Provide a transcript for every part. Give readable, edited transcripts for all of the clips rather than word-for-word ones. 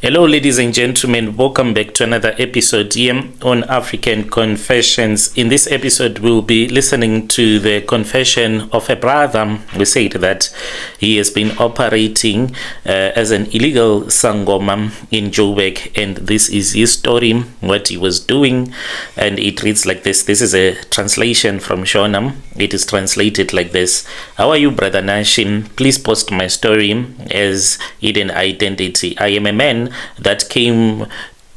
Hello, ladies and gentlemen. Welcome back to another episode here on African Confessions. In this episode, we'll be listening to the confession of a brother who said that he has been operating as an illegal Sangoma in Joburg, and this is his story, what he was doing, and it reads like this. This is a translation from Shona. It is translated like this. How are you, Brother Nashim? Please post my story as hidden identity. I am a man that came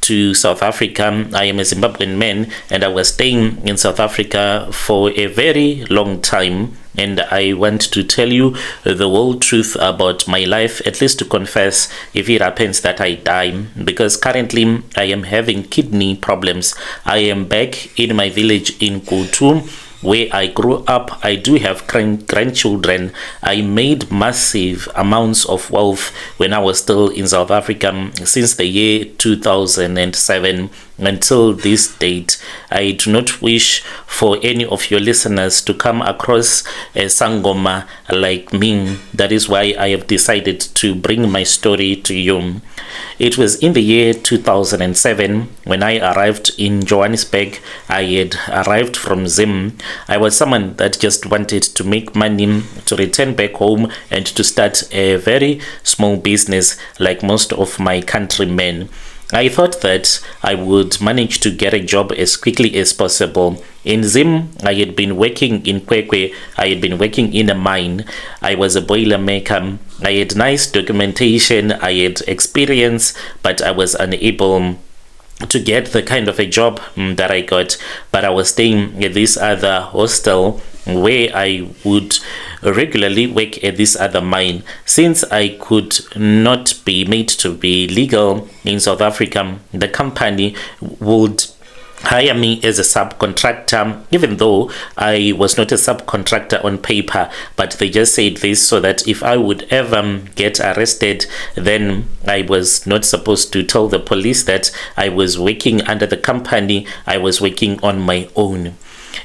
to South Africa. I am a Zimbabwean man, and I was staying in South Africa for a very long time, and I want to tell you the whole truth about my life, at least to confess if it happens that I die, because currently I am having kidney problems. I am back in my village in Kutu, where I grew up. I do have grandchildren. I made massive amounts of wealth when I was still in South Africa since the year 2007 until this date. I do not wish for any of your listeners to come across a Sangoma like me. That is why I have decided to bring my story to you. It was in the year 2007 when I arrived in Johannesburg. I had arrived from Zim. I was someone that just wanted to make money, to return back home, and to start a very small business like most of my countrymen. I thought that I would manage to get a job as quickly as possible. In Zim, I had been working in Kwekwe. I had been working in a mine. I was a boiler maker. I had nice documentation. I had experience, but I was unable to get the kind of a job that I got. But I was staying at this other hostel where I would regularly work at this other mine. Since I could not be made to be legal in South Africa, the company would hire me as a subcontractor, even though I was not a subcontractor on paper, but they just said this so that if I would ever get arrested, then I was not supposed to tell the police that I was working under the company. I was working on my own.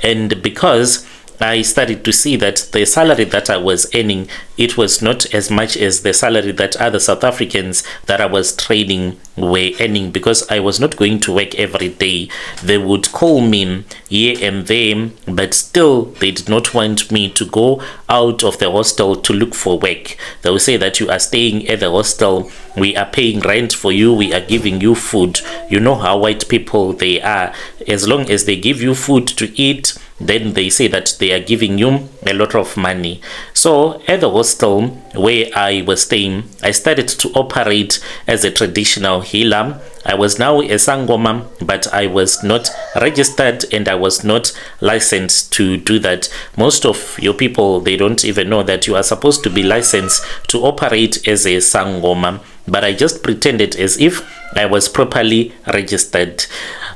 And because I started to see that the salary that I was earning, it was not as much as the salary that other South Africans that I was training were earning, because I was not going to work every day. They would call me here and there, but still they did not want me to go out of the hostel to look for work. They will say that you are staying at the hostel, we are paying rent for you, we are giving you food. You know how white people they are. As long as they give you food to eat, then they say that they are giving you a lot of money. So at the hostel where I was staying, I started to operate as a traditional healer. I was now a Sangoma, but I was not registered and I was not licensed to do that. Most of your people, they don't even know that you are supposed to be licensed to operate as a Sangoma. But I just pretended as if I was properly registered,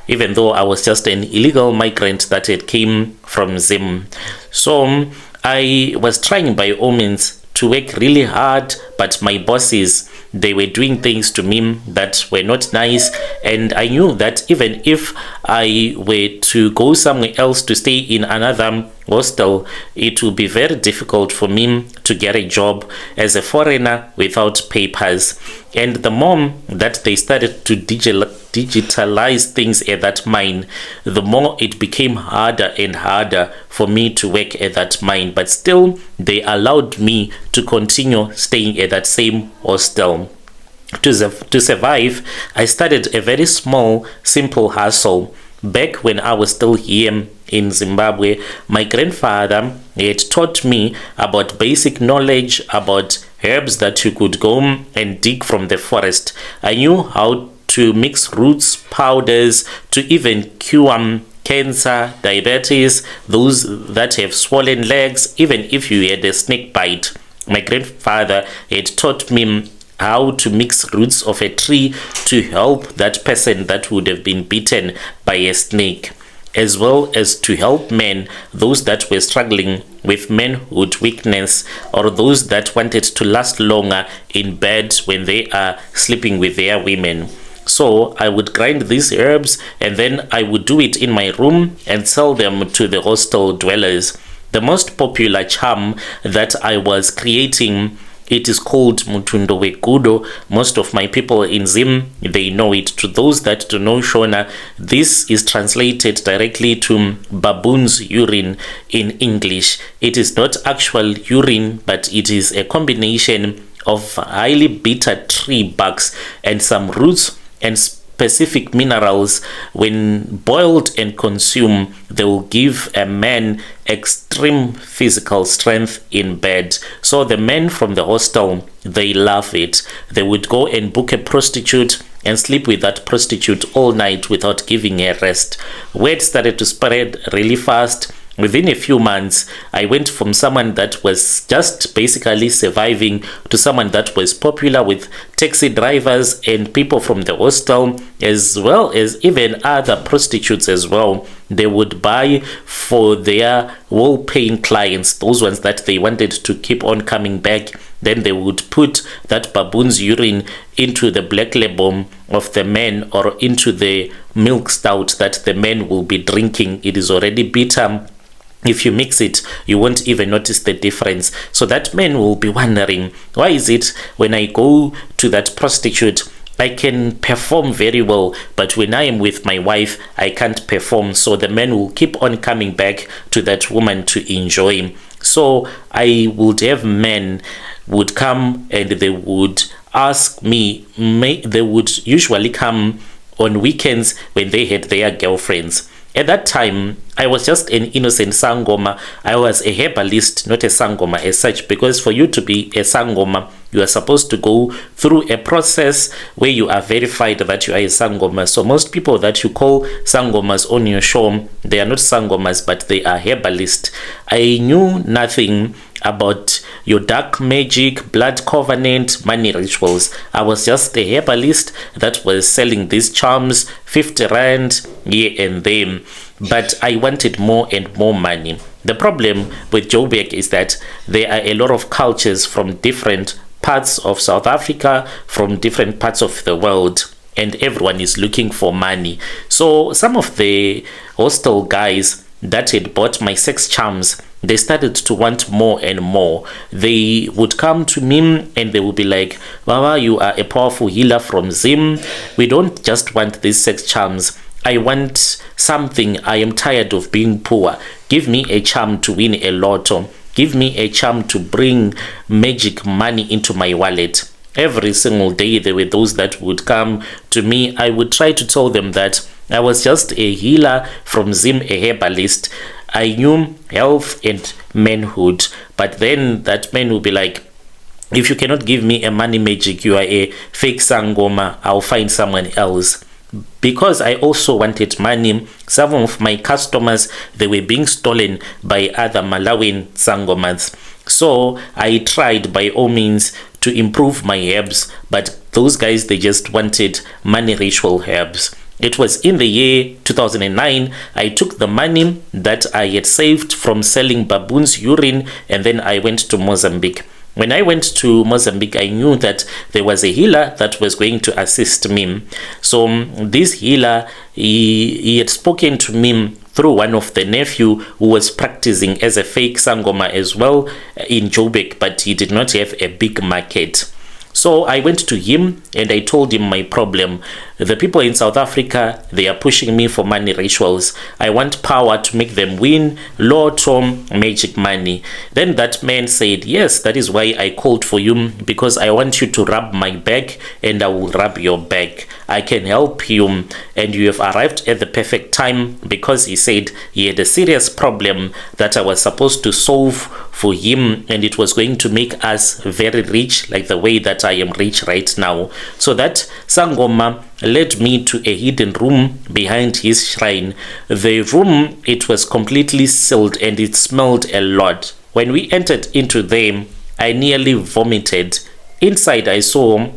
even though I was just an illegal migrant that had came from Zim. So I was trying by all means to work really hard, but my bosses, they were doing things to me that were not nice, and I knew that even if I were to go somewhere else to stay in another hostel, it would be very difficult for me to get a job as a foreigner without papers. And the more that they started to digitalize things at that mine, the more it became harder and harder for me to work at that mine. But still, they allowed me to continue staying at that same hostel. To survive, I started a very small, simple hustle. Back when I was still here in Zimbabwe, my grandfather had taught me about basic knowledge about herbs that you could go and dig from the forest. I knew how to mix roots, powders, to even cure cancer, diabetes, those that have swollen legs, even if you had a snake bite. My grandfather had taught me how to mix roots of a tree to help that person that would have been bitten by a snake, as well as to help men, those that were struggling with manhood weakness, or those that wanted to last longer in bed when they are sleeping with their women. So I would grind these herbs and then I would do it in my room and sell them to the hostel dwellers. The most popular charm that I was creating it is called Mutundo Wekudo. Most of my people in Zim, they know it. To those that do know Shona, this is translated directly to baboon's urine in English. It is not actual urine, but it is a combination of highly bitter tree barks and some roots and specific minerals. When boiled and consumed, they will give a man extreme physical strength in bed. So the men from the hostel, they love it. They would go and book a prostitute and sleep with that prostitute all night without giving her rest. Word started to spread really fast. Within a few months, I went from someone that was just basically surviving to someone that was popular with taxi drivers and people from the hostel, as well as even other prostitutes as well. They would buy for their well-paying clients, those ones that they wanted to keep on coming back. Then they would put that baboon's urine into the black label of the men or into the milk stout that the men will be drinking. It is already bitter. If you mix it, you won't even notice the difference. So that man will be wondering, why is it when I go to that prostitute, I can perform very well, but when I am with my wife, I can't perform? So the man will keep on coming back to that woman to enjoy. So I would have men would come and they would ask me, they would usually come on weekends when they had their girlfriends. At that time, I was just an innocent Sangoma. I was a herbalist, not a Sangoma as such, because for you to be a Sangoma, you are supposed to go through a process where you are verified that you are a Sangoma. So most people that you call Sangomas on your show, they are not Sangomas, but they are herbalists. I knew nothing about your dark magic, blood covenant, money rituals. I was just a herbalist that was selling these charms, 50 rand here and there. But I wanted more and more money. The problem with Joburg is that there are a lot of cultures from different parts of South Africa, from different parts of the world, and everyone is looking for money. So some of the hostel guys that had bought my sex charms, they started to want more and more. They would come to me and they would be like, Baba, you are a powerful healer from Zim. We don't just want these sex charms. I want something. I am tired of being poor. Give me a charm to win a lotto. Give me a charm to bring magic money into my wallet. Every single day there were those that would come to me. I would try to tell them that I was just a healer from Zim, a herbalist. I knew health and manhood. But then that man would be like, if you cannot give me a money magic, you are a fake Sangoma. I'll find someone else. Because I also wanted money, some of my customers, they were being stolen by other Malawian Sangomas. So I tried by all means to improve my herbs, but those guys, they just wanted money ritual herbs. It was in the year 2009, I took the money that I had saved from selling baboon's urine, and then I went to Mozambique. When I went to Mozambique, I knew that there was a healer that was going to assist me. So this healer, he had spoken to me through one of the nephew who was practicing as a fake Sangoma as well in Joburg, but he did not have a big market. So I went to him and I told him my problem. The people in South Africa, they are pushing me for money rituals. I want power to make them win lotto magic money. Then that man said, yes, that is why I called for you, because I want you to rub my back and I will rub your back. I can help you, and you have arrived at the perfect time, because he said he had a serious problem that I was supposed to solve for him, and it was going to make us very rich, like the way that I am rich right now. So that Sangoma led me to a hidden room behind his shrine. The room, it was completely sealed and it smelled a lot. When we entered into them, I nearly vomited. Inside I saw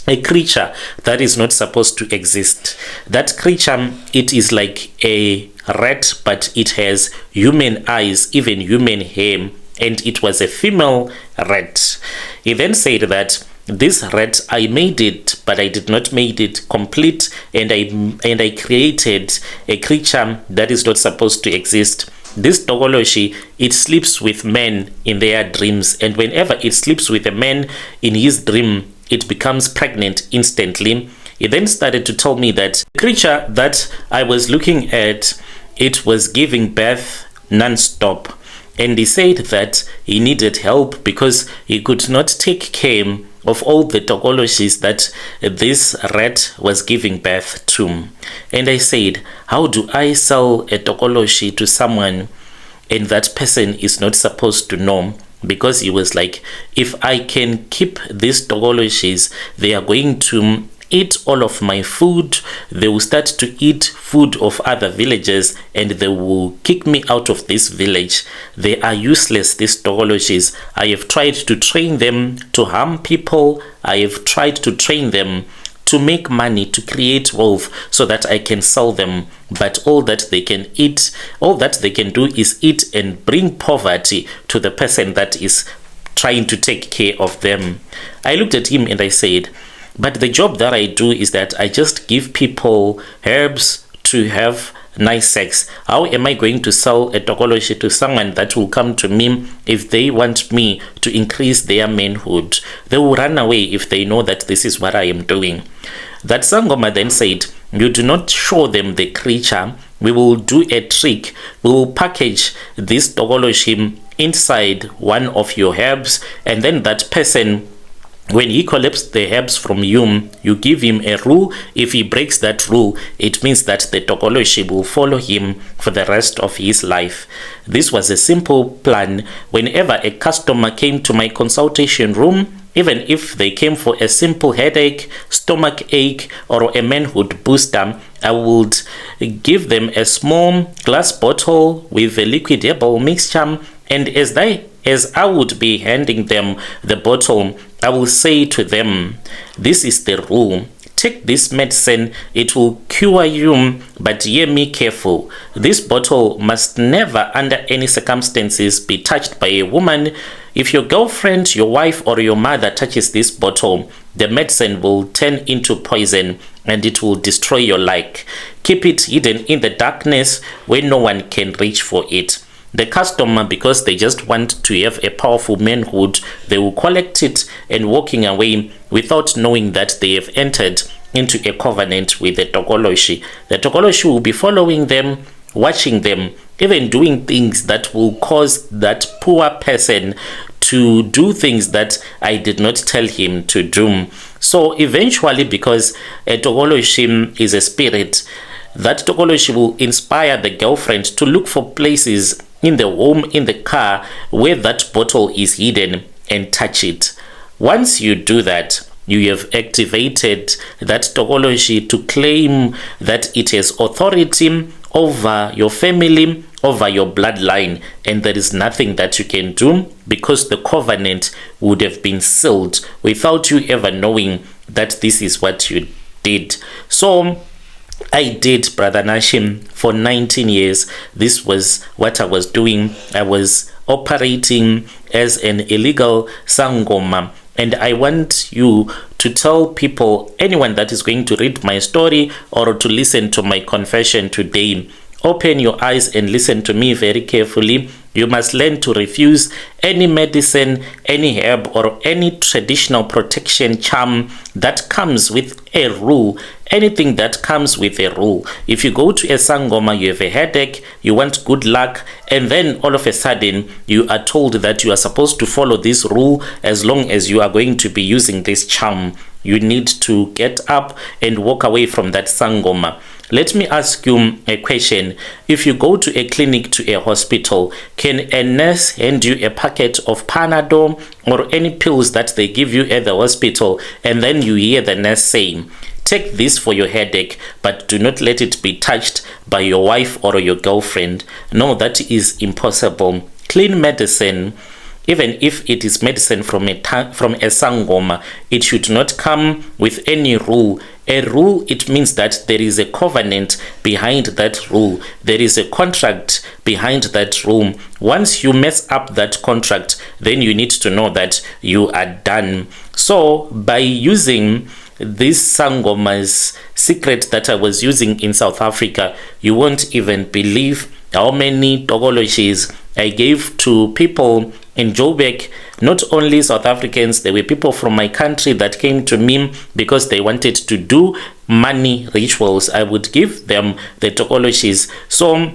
a creature that is not supposed to exist. That creature, it is like a rat, but it has human eyes, even human hair, and it was a female rat. He then said that this rat, I made it, but I did not make it complete, and I created a creature that is not supposed to exist. This Tokoloshi, it sleeps with men in their dreams, and whenever it sleeps with a man in his dream, it becomes pregnant instantly. He then started to tell me that the creature that I was looking at, it was giving birth non-stop. And he said that he needed help because he could not take care of all the Tokoloshis that this rat was giving birth to. And I said, how do I sell a Tokoloshi to someone and that person is not supposed to know? Because he was like, if I can keep these Tokoloshis, they are going to eat all of my food, they will start to eat food of other villagers, and they will kick me out of this village. They are useless, these Tokoloshis. I have tried to train them to harm people. I have tried to train them to make money, to create wealth so that I can sell them. But all that they can eat, all that they can do is eat and bring poverty to the person that is trying to take care of them. I looked at him and I said, but the job that I do is that I just give people herbs to have nice sex. How am I going to sell a Tokoloshi to someone that will come to me if they want me to increase their manhood? They will run away if they know that this is what I am doing. That Sangoma then said, you do not show them the creature. We will do a trick. We will package this Tokoloshi inside one of your herbs, and then that person, when he collects the herbs from you, you give him a rule. If he breaks that rule, it means that the Tokoloshi will follow him for the rest of his life. This was a simple plan. Whenever a customer came to my consultation room, even if they came for a simple headache, stomach ache, or a manhood booster, I would give them a small glass bottle with a liquid herbal mixture, and as I would be handing them the bottle, I will say to them, this is the rule. Take this medicine, it will cure you, but hear me careful. This bottle must never under any circumstances be touched by a woman. If your girlfriend, your wife, or your mother touches this bottle, the medicine will turn into poison and it will destroy your life. Keep it hidden in the darkness where no one can reach for it. The customer, because they just want to have a powerful manhood, they will collect it and walking away without knowing that they have entered into a covenant with the Tokoloshi. The Tokoloshi will be following them, watching them, even doing things that will cause that poor person to do things that I did not tell him to do. So eventually, because a Tokoloshi is a spirit, that Tokoloshi will inspire the girlfriend to look for places in the home, in the car, where that bottle is hidden and touch it. Once you do that, you have activated that Tokoloshi to claim that it has authority over your family, over your bloodline, and there is nothing that you can do because the covenant would have been sealed without you ever knowing that this is what you did. So I did, Brother Nashim, for 19 years. This was what I was doing. I was operating as an illegal Sangoma. And I want you to tell people, anyone that is going to read my story or to listen to my confession today, open your eyes and listen to me very carefully. You must learn to refuse any medicine, any herb, or any traditional protection charm that comes with a rule. Anything that comes with a rule. If you go to a Sangoma, you have a headache, you want good luck, and then all of a sudden you are told that you are supposed to follow this rule as long as you are going to be using this charm. You need to get up and walk away from that Sangoma. Let me ask you a question. If you go to a clinic, to a hospital, can a nurse hand you a packet of Panadol or any pills that they give you at the hospital, and then you hear the nurse saying, take this for your headache, but do not let it be touched by your wife or your girlfriend? No, that is impossible. Clean medicine, even if it is medicine from a Sangoma, it should not come with any rule. A rule, it means that there is a covenant behind that rule. There is a contract behind that rule. Once you mess up that contract, then you need to know that you are done. So by using this Sangoma's secret that I was using in South Africa, you won't even believe how many tokoloshis I gave to people in Joburg, not only South Africans, there were people from my country that came to me because they wanted to do money rituals. I would give them the tokoloshis. So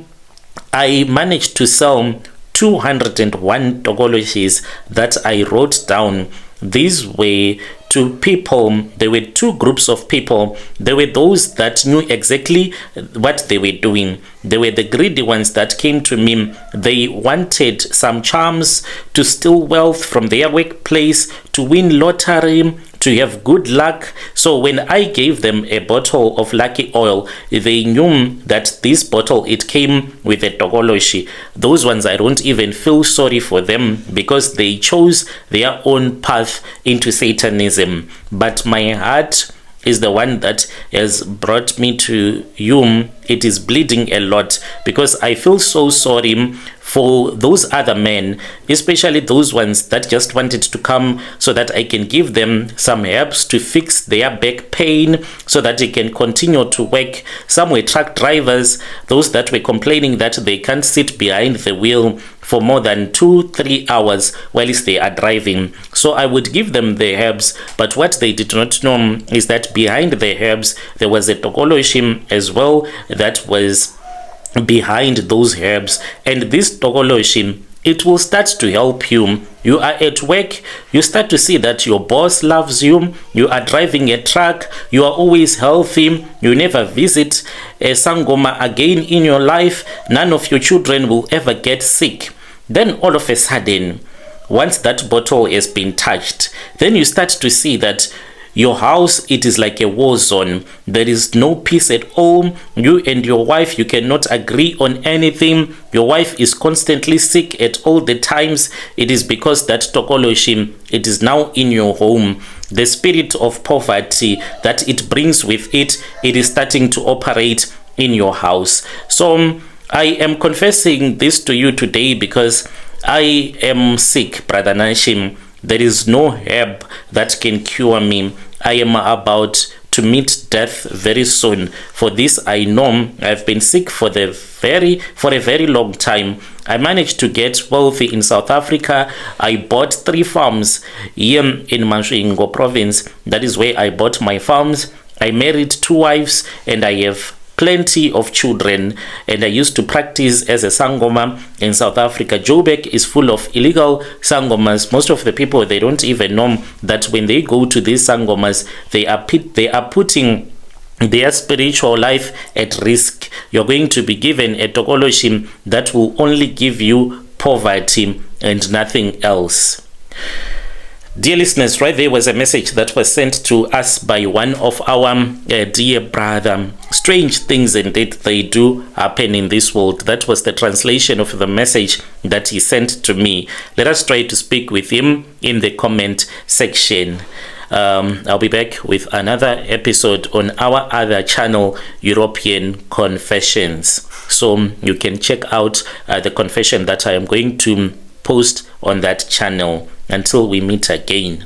I managed to sell 201 tokoloshis that I wrote down. These were to people, there were two groups of people. There were those that knew exactly what they were doing. There were the greedy ones that came to me. They wanted some charms to steal wealth from their workplace, to win lottery, to have good luck. So when I gave them a bottle of lucky oil, they knew that this bottle, it came with a tokoloshi. Those ones, I don't even feel sorry for them because they chose their own path into Satanism. But my heart is the one that has brought me to you. It is bleeding a lot because I feel so sorry for those other men, especially those ones that just wanted to come so that I can give them some herbs to fix their back pain so that they can continue to work. Some were truck drivers, those that were complaining that they can't sit behind the wheel for more than 2-3 hours whilst they are driving. So I would give them the herbs, but what they did not know is that behind the herbs there was a tokoloshi as well that was behind those herbs. And this tokoloshi, it will start to help you. You are at work, you start to see that your boss loves you, you are driving a truck, you are always healthy, you never visit a Sangoma again in your life, none of your children will ever get sick. Then all of a sudden, once that bottle has been touched, then you start to see that your house, it is like a war zone. There is no peace at all. You and your wife, you cannot agree on anything. Your wife is constantly sick at all the times. It is because that tokoloshi, it is now in your home. The spirit of poverty that it brings with it, it is starting to operate in your house. So I am confessing this to you today because I am sick, Brother Nashim. There is no herb that can cure me. I am about to meet death very soon. For this I know I've been sick for a very long time. I managed to get wealthy in South Africa. I bought 3 farms here in Masvingo province. That is where I bought my farms. I married 2 wives and I have plenty of children, and I used to practice as a Sangoma in South Africa. Joburg is full of illegal Sangomas. Most of the people, they don't even know that when they go to these Sangomas, they are putting their spiritual life at risk. You're going to be given a tokoloshi that will only give you poverty and nothing else. Dear listeners, right there was a message that was sent to us by one of our dear brother. Strange things indeed they do happen in this world. That was the translation of the message that he sent to me. Let us try to speak with him in the comment section. I'll be back with another episode on our other channel, European Confessions. So you can check out the confession that I am going to post on that channel. Until we meet again.